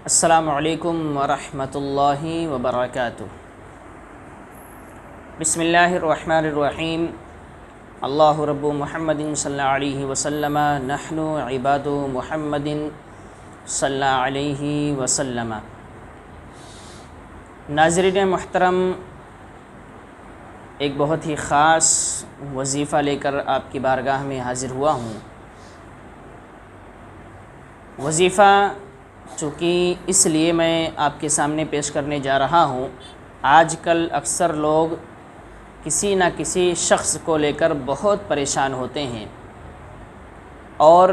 السلام علیکم ورحمۃ اللہ وبرکاتہ۔ بسم اللہ الرحمن الرحیم۔ اللہ رب محمد صلی اللہ علیہ وسلم، نحن عباد محمد صلی اللہ علیہ وسلم۔ ناظرین محترم، ایک بہت ہی خاص وظیفہ لے کر آپ کی بارگاہ میں حاضر ہوا ہوں۔ وظیفہ چونکہ اس لیے میں آپ کے سامنے پیش کرنے جا رہا ہوں، آج کل اکثر لوگ کسی نہ کسی شخص کو لے کر بہت پریشان ہوتے ہیں، اور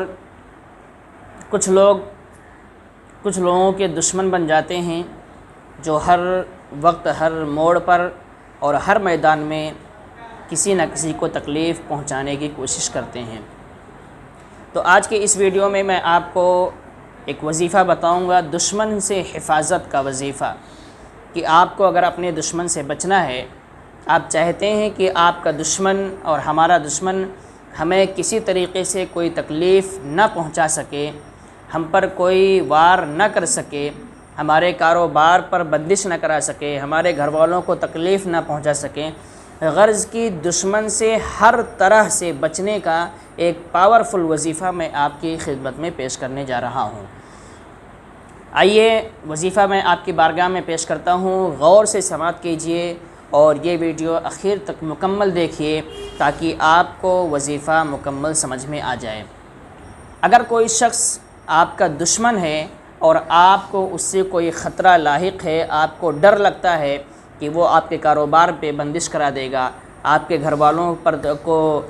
کچھ لوگوں کے دشمن بن جاتے ہیں، جو ہر وقت ہر موڑ پر اور ہر میدان میں کسی نہ کسی کو تکلیف پہنچانے کی کوشش کرتے ہیں۔ تو آج کے اس ویڈیو میں آپ کو ایک وظیفہ بتاؤں گا، دشمن سے حفاظت کا وظیفہ، کہ آپ کو اگر اپنے دشمن سے بچنا ہے، آپ چاہتے ہیں کہ آپ کا دشمن اور ہمارا دشمن ہمیں کسی طریقے سے کوئی تکلیف نہ پہنچا سکے، ہم پر کوئی وار نہ کر سکے، ہمارے کاروبار پر بندش نہ کرا سکے، ہمارے گھر والوں کو تکلیف نہ پہنچا سکے، غرض کی دشمن سے ہر طرح سے بچنے کا ایک پاورفل وظیفہ میں آپ کی خدمت میں پیش کرنے جا رہا ہوں۔ آئیے وظیفہ میں آپ کی بارگاہ میں پیش کرتا ہوں، غور سے سماعت کیجئے اور یہ ویڈیو اخیر تک مکمل دیکھیے تاکہ آپ کو وظیفہ مکمل سمجھ میں آ جائے۔ اگر کوئی شخص آپ کا دشمن ہے اور آپ کو اس سے کوئی خطرہ لاحق ہے، آپ کو ڈر لگتا ہے کہ وہ آپ کے کاروبار پہ بندش کرا دے گا، آپ کے گھر والوں پر کو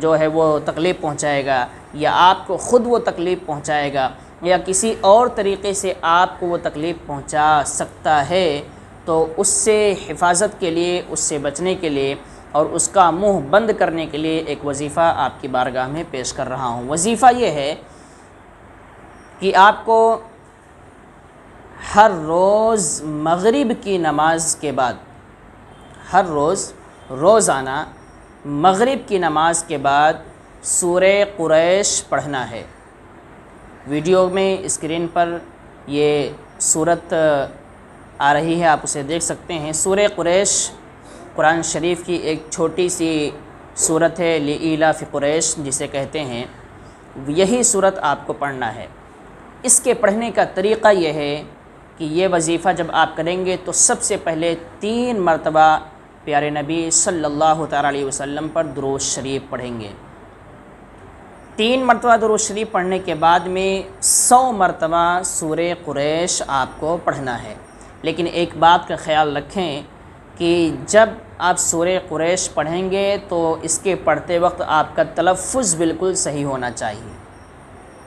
جو ہے وہ تکلیف پہنچائے گا، یا آپ کو خود وہ تکلیف پہنچائے گا، یا کسی اور طریقے سے آپ کو وہ تکلیف پہنچا سکتا ہے، تو اس سے حفاظت کے لیے، اس سے بچنے کے لیے اور اس کا منہ بند کرنے کے لیے ایک وظیفہ آپ کی بارگاہ میں پیش کر رہا ہوں۔ وظیفہ یہ ہے کہ آپ کو ہر روز مغرب کی نماز کے بعد، ہر روزانہ مغرب کی نماز کے بعد سورہ قریش پڑھنا ہے۔ ویڈیو میں اسکرین پر یہ صورت آ رہی ہے، آپ اسے دیکھ سکتے ہیں۔ سورہ قریش قرآن شریف کی ایک چھوٹی سی صورت ہے، لإیلاف قریش جسے کہتے ہیں، یہی صورت آپ کو پڑھنا ہے۔ اس کے پڑھنے کا طریقہ یہ ہے کہ یہ وظیفہ جب آپ کریں گے تو سب سے پہلے 3 مرتبہ پیارے نبی صلی اللہ تعالیٰ علیہ وسلم پر درود شریف پڑھیں گے۔ 3 مرتبہ درود شریف پڑھنے کے بعد میں 100 مرتبہ سورہ قریش آپ کو پڑھنا ہے۔ لیکن ایک بات کا خیال رکھیں کہ جب آپ سورہ قریش پڑھیں گے تو اس کے پڑھتے وقت آپ کا تلفظ بالکل صحیح ہونا چاہیے،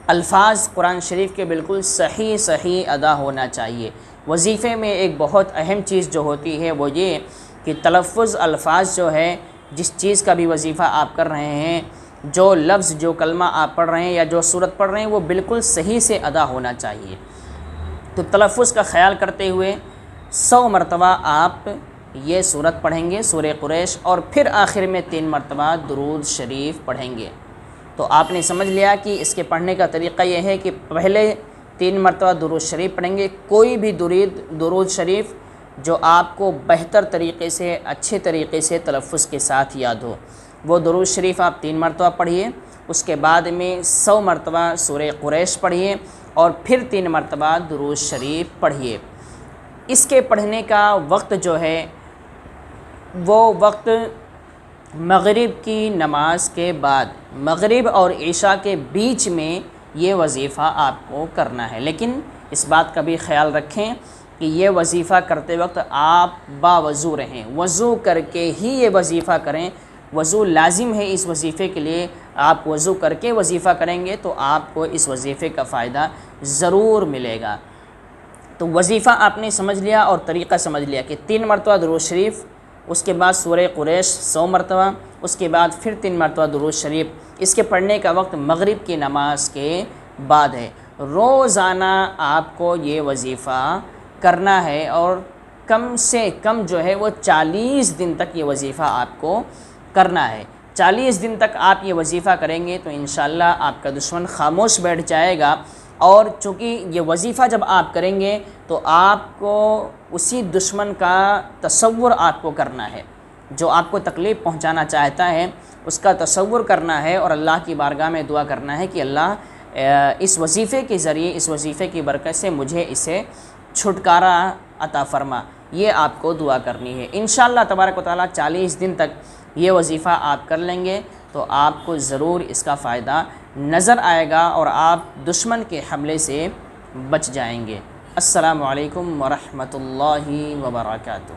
الفاظ قرآن شریف کے بالکل صحیح ادا ہونا چاہیے۔ وظیفے میں ایک بہت اہم چیز جو ہوتی ہے وہ یہ کہ تلفظ، الفاظ جو ہے، جس چیز کا بھی وظیفہ آپ کر رہے ہیں، جو لفظ، جو کلمہ آپ پڑھ رہے ہیں یا جو سورت پڑھ رہے ہیں، وہ بالکل صحیح سے ادا ہونا چاہیے۔ تو تلفظ کا خیال کرتے ہوئے 100 مرتبہ آپ یہ سورت پڑھیں گے، سورہ قریش، اور پھر آخر میں 3 مرتبہ درود شریف پڑھیں گے۔ تو آپ نے سمجھ لیا کہ اس کے پڑھنے کا طریقہ یہ ہے کہ پہلے 3 مرتبہ درود شریف پڑھیں گے۔ کوئی بھی درود شریف جو آپ کو بہتر طریقے سے، اچھے طریقے سے تلفظ کے ساتھ یاد ہو، وہ درود شریف آپ 3 مرتبہ پڑھیے۔ اس کے بعد میں 100 مرتبہ سورہ قریش پڑھیے اور پھر 3 مرتبہ درود شریف پڑھیے۔ اس کے پڑھنے کا وقت جو ہے وہ وقت مغرب کی نماز کے بعد، مغرب اور عشاء کے بیچ میں یہ وظیفہ آپ کو کرنا ہے۔ لیکن اس بات کا بھی خیال رکھیں کہ یہ وظیفہ کرتے وقت آپ باوضو رہیں، وضو کر کے ہی یہ وظیفہ کریں۔ وضو لازم ہے اس وظیفے کے لیے، آپ وضو کر کے وظیفہ کریں گے تو آپ کو اس وظیفے کا فائدہ ضرور ملے گا۔ تو وظیفہ آپ نے سمجھ لیا اور طریقہ سمجھ لیا کہ 3 مرتبہ درود شریف، اس کے بعد سورہ قریش 100 مرتبہ، اس کے بعد پھر 3 مرتبہ درود شریف۔ اس کے پڑھنے کا وقت مغرب کی نماز کے بعد ہے۔ روزانہ آپ کو یہ وظیفہ کرنا ہے، اور کم سے کم جو ہے وہ 40 دن تک یہ وظیفہ آپ کو کرنا ہے۔ 40 دن تک آپ یہ وظیفہ کریں گے تو انشاءاللہ آپ کا دشمن خاموش بیٹھ جائے گا اور چونکہ یہ وظیفہ جب آپ کریں گے تو آپ کو اسی دشمن کا تصور آپ کو کرنا ہے جو آپ کو تکلیف پہنچانا چاہتا ہے، اس کا تصور کرنا ہے اور اللہ کی بارگاہ میں دعا کرنا ہے کہ اللہ اس وظیفے کے ذریعے، اس وظیفے کی برکت سے مجھے اسے چھٹکارا عطا فرما، یہ آپ کو دعا کرنی ہے۔ انشاءاللہ تبارک و تعالیٰ 40 دن تک یہ وظیفہ آپ کر لیں گے تو آپ کو ضرور اس کا فائدہ نظر آئے گا اور آپ دشمن کے حملے سے بچ جائیں گے۔ السلام علیکم ورحمۃ اللہ وبرکاتہ۔